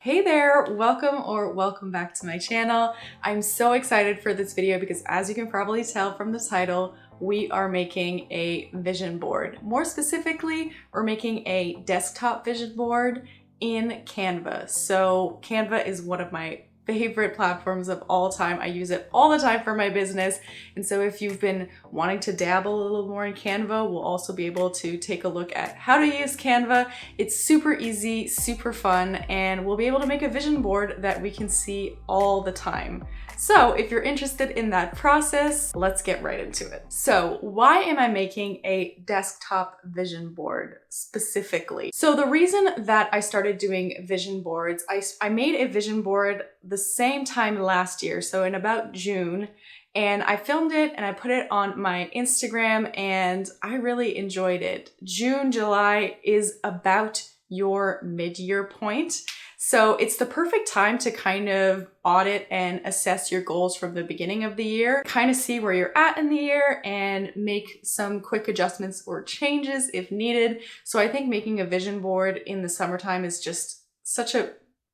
Hey there, welcome back to my channel. I'm so excited for this video because as you can probably tell from the title, we are making a vision board. More specifically, we're making a desktop vision board in Canva. So Canva is one of my favorite platforms of all time. I use it all the time for my business. And so if you've been wanting to dabble a little more in Canva, we'll also be able to take a look at how to use Canva. It's super easy, super fun, and we'll be able to make a vision board that we can see all the time. So if you're interested in that process, let's get right into it. So why am I making a desktop vision board specifically? So the reason that I started doing vision boards, I made a vision board the same time last year, so in about June, and I filmed it and I put it on my Instagram and I really enjoyed it. June, July is about your mid-year point. So it's the perfect time to kind of audit and assess your goals from the beginning of the year, kind of see where you're at in the year and make some quick adjustments or changes if needed. So I think making a vision board in the summertime is just such a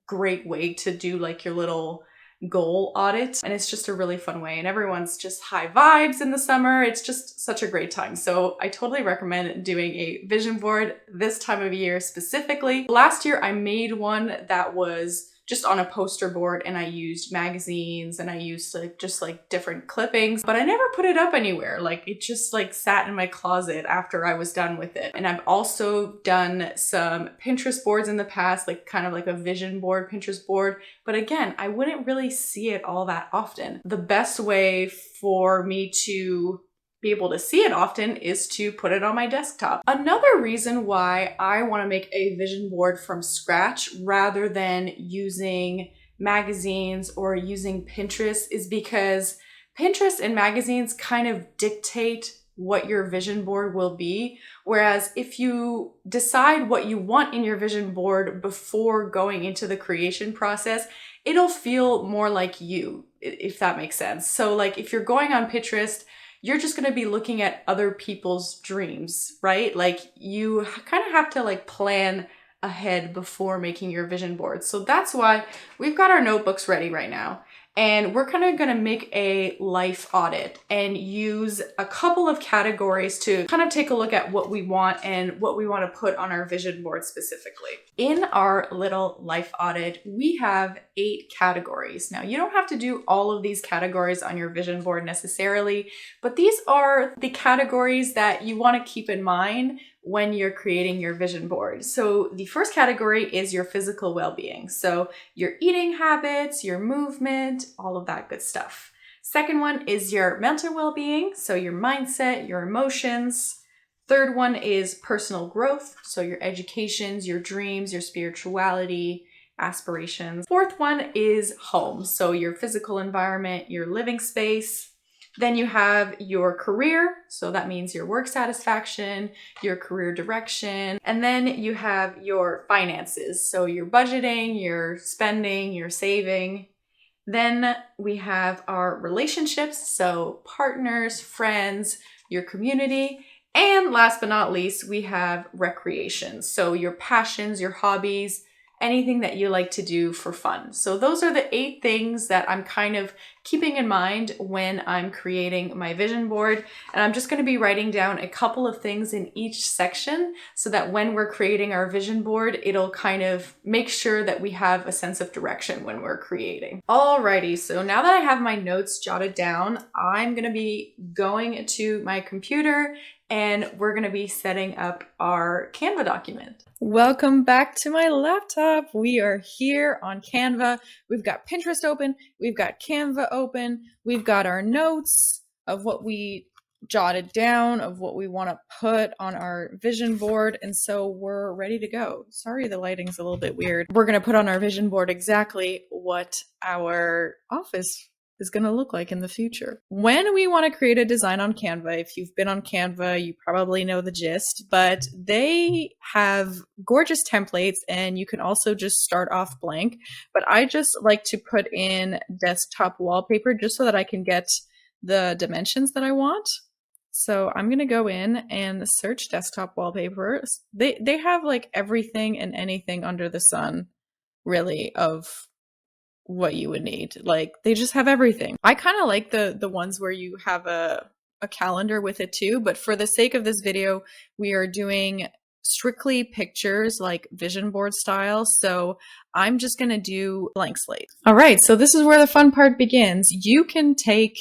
great way to do like your little goal audit, and it's just a really fun way, and everyone's just high vibes in the summer. It's just such a great time. So I totally recommend doing a vision board this time of year specifically. Last year I made one that was just on a poster board, and I used magazines and I used just different clippings, but I never put it up anywhere. Like it just sat in my closet after I was done with it. And I've also done some Pinterest boards in the past, kind of like a vision board, Pinterest board. But again, I wouldn't really see it all that often. The best way for me to be able to see it often is to put it on my desktop. Another reason why I want to make a vision board from scratch rather than using magazines or using Pinterest is because Pinterest and magazines kind of dictate what your vision board will be. Whereas if you decide what you want in your vision board before going into the creation process, it'll feel more like you, if that makes sense. So if you're going on Pinterest, you're just going to be looking at other people's dreams, right? You kind of have to plan ahead before making your vision board. So that's why we've got our notebooks ready right now. And we're kind of going to make a life audit and use a couple of categories to kind of take a look at what we want and what we want to put on our vision board specifically. In our little life audit, we have 8 categories. Now, you don't have to do all of these categories on your vision board necessarily, but these are the categories that you want to keep in mind when you're creating your vision board. So the first category is your physical well-being. So your eating habits, your movement, all of that good stuff. Second one is your mental well-being. So your mindset, your emotions. Third one is personal growth. So your educations, your dreams, your spirituality, aspirations. Fourth one is home. So your physical environment, your living space. Then you have your career, so that means your work satisfaction, your career direction, and then you have your finances, so your budgeting, your spending, your saving. Then we have our relationships, so partners, friends, your community, and last but not least, we have recreation, so your passions, your hobbies, anything that you like to do for fun. So those are the 8 things that I'm kind of keeping in mind when I'm creating my vision board. And I'm just going to be writing down a couple of things in each section so that when we're creating our vision board, it'll kind of make sure that we have a sense of direction when we're creating. Alrighty, so now that I have my notes jotted down, I'm going to be going to my computer and we're going to be setting up our Canva document. Welcome back to my laptop. We are here on Canva. We've got Pinterest open. We've got Canva open. We've got our notes of what we jotted down, of what we want to put on our vision board. And so we're ready to go. Sorry, the lighting's a little bit weird. We're going to put on our vision board exactly what our office is going to look like in the future. When we want to create a design on Canva, if you've been on Canva, you probably know the gist, but they have gorgeous templates and you can also just start off blank. But I just like to put in desktop wallpaper just so that I can get the dimensions that I want. So I'm going to go in and search desktop wallpaper. They have everything and anything under the sun really of what you would need. Like they just have everything. I kind of like the ones where you have a calendar with it too, but for the sake of this video, we are doing strictly pictures, like vision board style. So I'm just going to do blank slate. All right, so this is where the fun part begins. You can take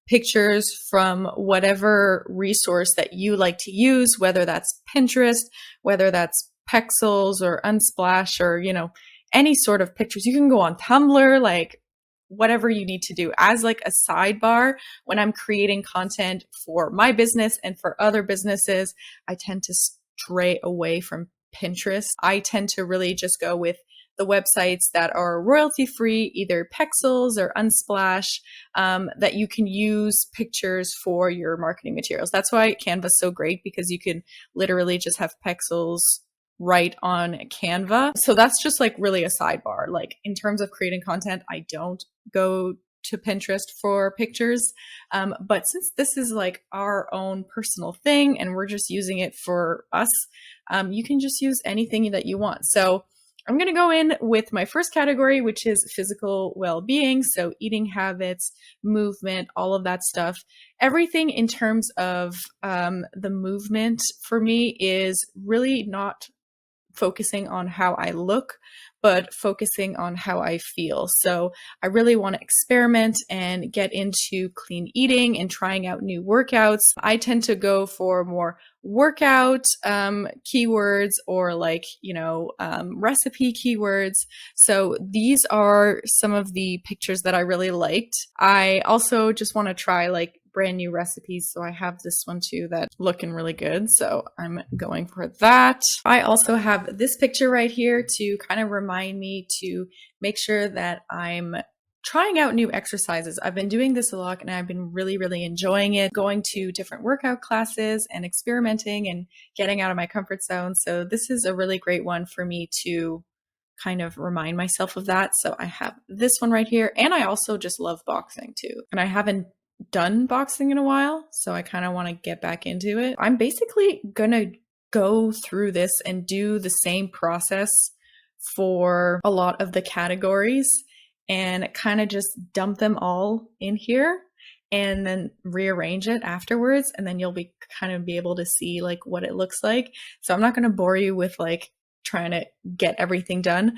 pictures from whatever resource that you like to use, whether that's Pinterest, whether that's Pexels or Unsplash, or, you know, any sort of pictures. You can go on Tumblr, like whatever you need to do as like a sidebar. When I'm creating content for my business and for other businesses, I tend to stray away from Pinterest. I tend to really just go with the websites that are royalty free, either Pexels or Unsplash, that you can use pictures for your marketing materials. That's why Canva is so great, because you can literally just have Pexels right on Canva. So that's just like really a sidebar. Like in terms of creating content, I don't go to Pinterest for pictures. But since this is like our own personal thing and we're just using it for us, you can just use anything that you want. So I'm going to go in with my first category, which is physical well-being. So eating habits, movement, all of that stuff. Everything in terms of the movement for me is really not focusing on how I look, but focusing on how I feel. So I really want to experiment and get into clean eating and trying out new workouts. I tend to go for more workout keywords, or like, you know, recipe keywords. So these are some of the pictures that I really liked. I also just want to try like brand new recipes. So I have this one too that's looking really good. So I'm going for that. I also have this picture right here to kind of remind me to make sure that I'm trying out new exercises. I've been doing this a lot and I've been really, really enjoying it, going to different workout classes and experimenting and getting out of my comfort zone. So this is a really great one for me to kind of remind myself of that. So I have this one right here. And I also just love boxing too. And I haven't done boxing in a while, so I kind of want to get back into it. I'm basically gonna go through this and do the same process for a lot of the categories and kind of just dump them all in here and then rearrange it afterwards, and then you'll be kind of be able to see like what it looks like. So I'm not going to bore you with like trying to get everything done.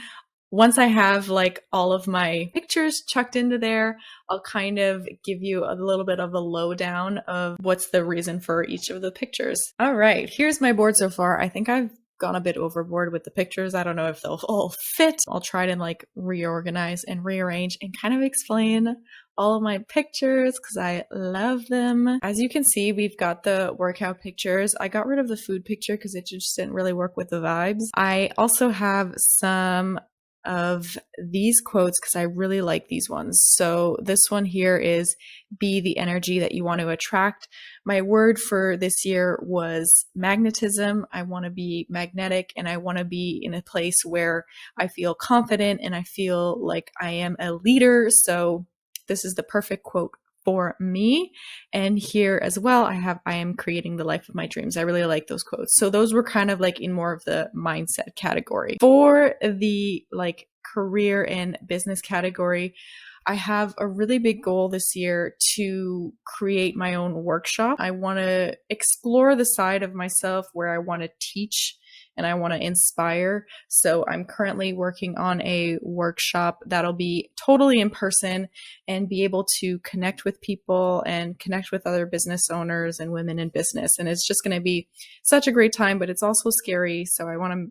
Once I have like all of my pictures chucked into there, I'll kind of give you a little bit of a lowdown of what's the reason for each of the pictures. All right, here's my board so far. I think I've gone a bit overboard with the pictures. I don't know if they'll all fit. I'll try to like reorganize and rearrange and kind of explain all of my pictures because I love them. As you can see, we've got the workout pictures. I got rid of the food picture because it just didn't really work with the vibes. I also have some of these quotes because I really like these ones. So this one here is be the energy that you want to attract. My word for this year was magnetism. I want to be magnetic and I want to be in a place where I feel confident and I feel like I am a leader. So this is the perfect quote for me. And here as well, I am creating the life of my dreams. I really like those quotes. So those were kind of like in more of the mindset category. For the like career and business category, I have a really big goal this year to create my own workshop. I want to explore the side of myself where I want to teach and I want to inspire. So I'm currently working on a workshop that'll be totally in person and be able to connect with people and connect with other business owners and women in business. And it's just going to be such a great time, but it's also scary. So I want to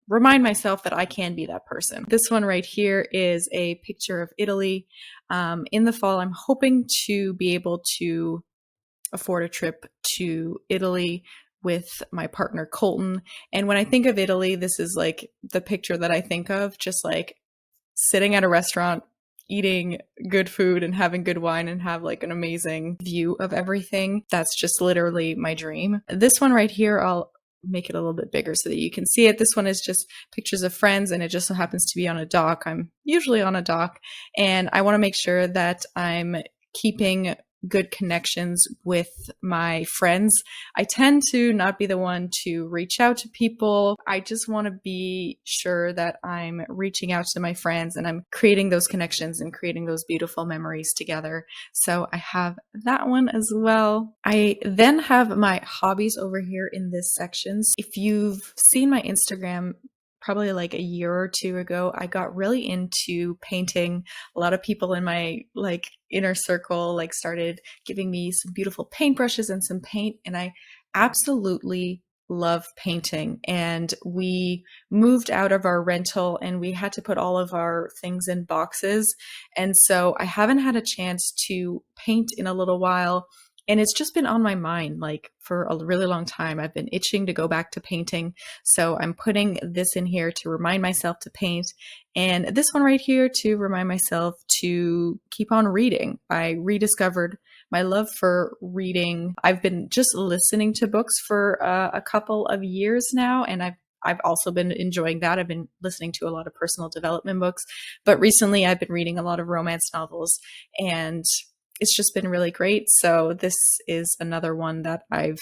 remind myself that I can be that person. This one right here is a picture of Italy. In the fall, I'm hoping to be able to afford a trip to Italy with my partner Colton. And when I think of Italy, this is like the picture that I think of, just like sitting at a restaurant, eating good food and having good wine and have like an amazing view of everything. That's just literally my dream. This one right here, I'll make it a little bit bigger so that you can see it. This one is just pictures of friends and it just so happens to be on a dock. I'm usually on a dock and I want to make sure that I'm keeping good connections with my friends. I tend to not be the one to reach out to people. I just want to be sure that I'm reaching out to my friends and I'm creating those connections and creating those beautiful memories together. So I have that one as well. I then have my hobbies over here in this section. If you've seen my Instagram, probably like a year or two ago, I got really into painting. A lot of people in my like inner circle like started giving me some beautiful paintbrushes and some paint, and I absolutely love painting. And we moved out of our rental and we had to put all of our things in boxes. And so I haven't had a chance to paint in a little while. And it's just been on my mind like for a really long time. I've been itching to go back to painting. So I'm putting this in here to remind myself to paint. And this one right here to remind myself to keep on reading. I rediscovered my love for reading. I've been just listening to books for a couple of years now, and I've also been enjoying that. I've been listening to a lot of personal development books, but recently I've been reading a lot of romance novels, and it's just been really great. So this is another one that I've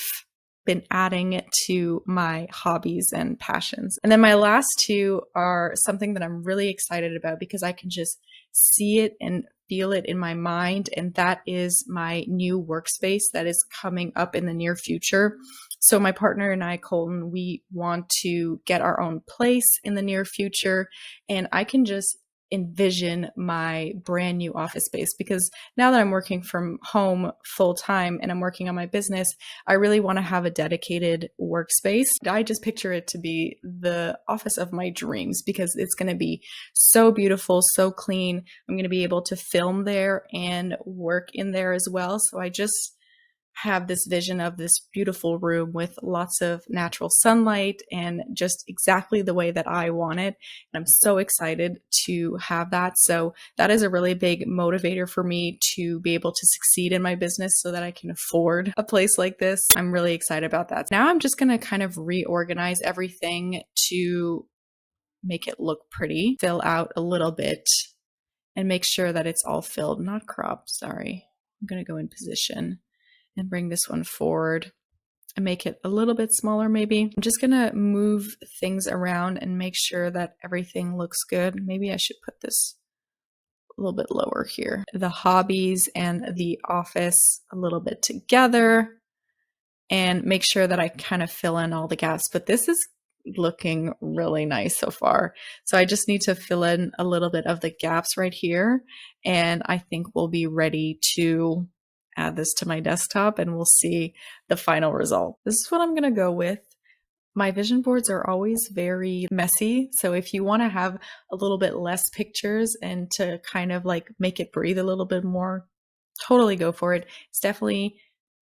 been adding to my hobbies and passions. And then my last two are something that I'm really excited about because I can just see it and feel it in my mind. And that is my new workspace that is coming up in the near future. So my partner and I, Colton, we want to get our own place in the near future. And I can just envision my brand new office space because now that I'm working from home full time and I'm working on my business, I really want to have a dedicated workspace. I just picture it to be the office of my dreams because it's going to be so beautiful, so clean. I'm going to be able to film there and work in there as well. So I just have this vision of this beautiful room with lots of natural sunlight and just exactly the way that I want it. And I'm so excited to have that. So that is a really big motivator for me to be able to succeed in my business so that I can afford a place like this. I'm really excited about that. Now I'm just going to kind of reorganize everything to make it look pretty, fill out a little bit and make sure that it's all filled, not cropped. Sorry. I'm going to go in position and bring this one forward and make it a little bit smaller maybe. I'm just gonna move things around and make sure that everything looks good. Maybe I should put this a little bit lower here. The hobbies and the office a little bit together and make sure that I kind of fill in all the gaps. But this is looking really nice so far. So I just need to fill in a little bit of the gaps right here. And I think we'll be ready to add this to my desktop and we'll see the final result. This is what I'm going to go with. My vision boards are always very messy. So if you want to have a little bit less pictures and to kind of like make it breathe a little bit more, totally go for it. It's definitely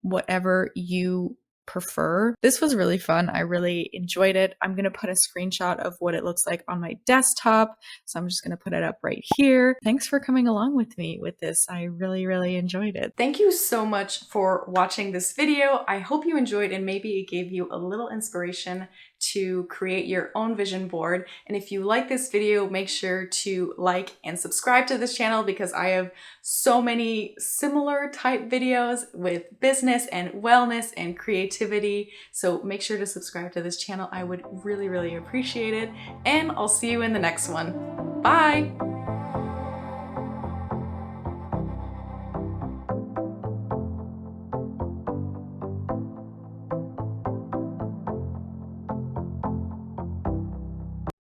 whatever you prefer. This was really fun. I really enjoyed it. I'm going to put a screenshot of what it looks like on my desktop. So I'm just going to put it up right here. Thanks for coming along with me with this. I really, really enjoyed it. Thank you so much for watching this video. I hope you enjoyed and maybe it gave you a little inspiration to create your own vision board. And if you like this video, make sure to like and subscribe to this channel because I have so many similar type videos with business and wellness and creativity. So make sure to subscribe to this channel. I would really, really appreciate it. And I'll see you in the next one. Bye!